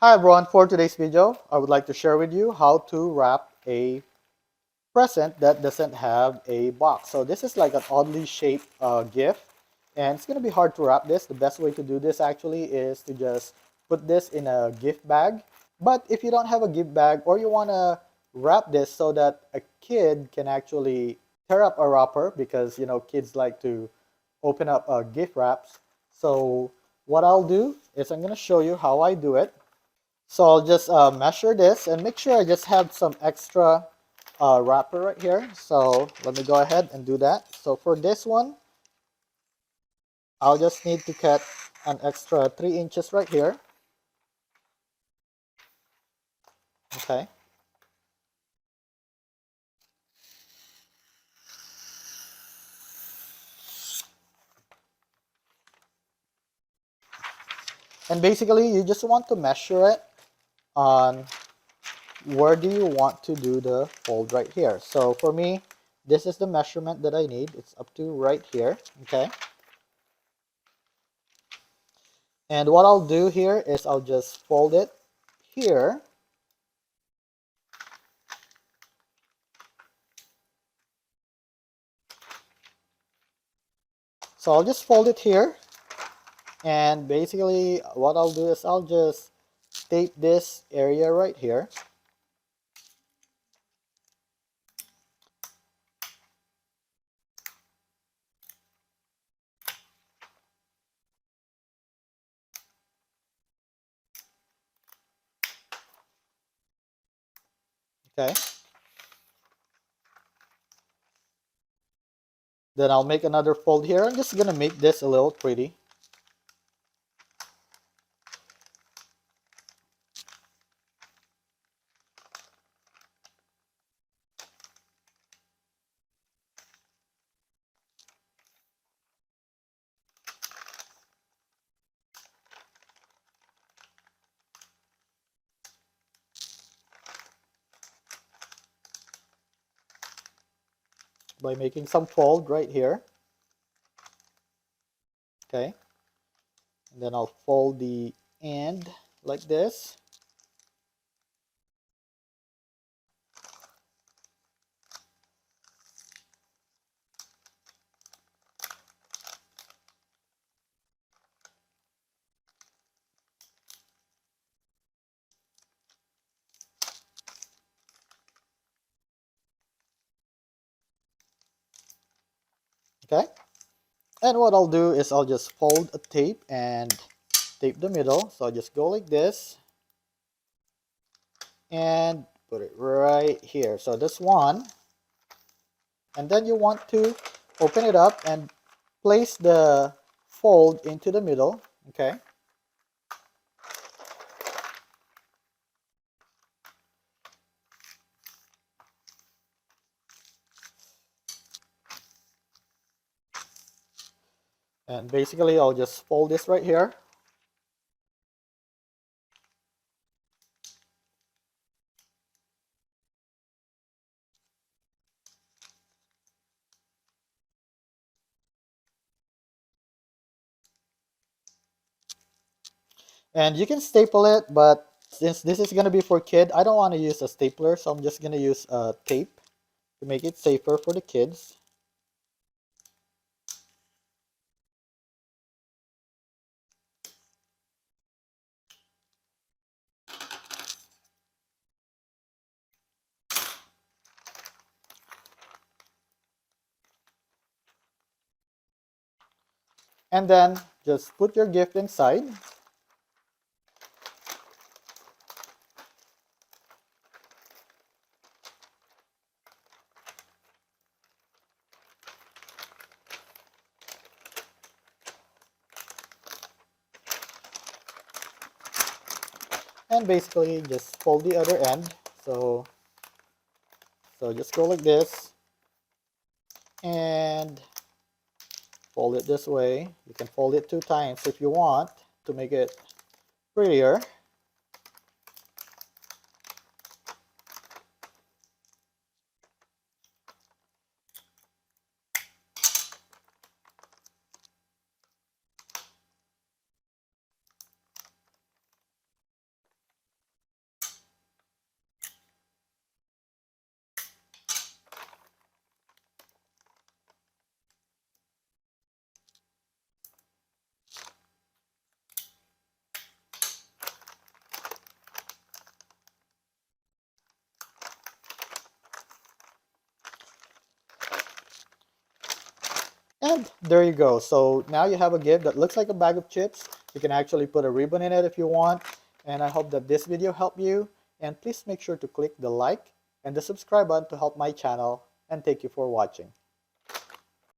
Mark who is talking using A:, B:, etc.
A: Hi everyone, for today's video, I would like to share with you how to wrap a present that doesn't have a box. So this is like an oddly shaped gift, and it's going to be hard to wrap this. The best way to do this actually is to just put this in a gift bag. But if you don't have a gift bag, or you want to wrap this so that a kid can actually tear up a wrapper, because kids like to open up gift wraps. So what I'll do is I'm going to show you how I do it. So I'll just measure this and make sure I just have some extra wrapper right here. So let me go ahead and do that. So for this one, I'll just need to cut an extra 3 inches right here. Okay. And basically, you just want to measure it on where do you want to do the fold right here. So for me, this is the measurement that I need. It's up to right here. Okay. And what I'll do here is I'll just fold it here. So I'll just fold it here, and basically what I'll do is I'll just tape this area right here. Okay. Then I'll make another fold here. I'm just gonna make this a little pretty. By making some fold right here. Okay. And then I'll fold the end like this. Okay. And what I'll do is I'll just fold a tape and tape the middle. So I'll just go like this and put it right here. So this one. And then you want to open it up and place the fold into the middle. Okay. And basically I'll just fold this right here. And you can staple it, but since this is going to be for kid, I don't want to use a stapler, so I'm just going to use tape to make it safer for the kids. And then just put your gift inside. And basically just fold the other end. So just go like this and fold it this way. You can fold it 2 times if you want to make it prettier. And there you go. So now you have a gift that looks like a bag of chips. You can actually put a ribbon in it if you want. And I hope that this video helped you. And please make sure to click the like and the subscribe button to help my channel. And thank you for watching.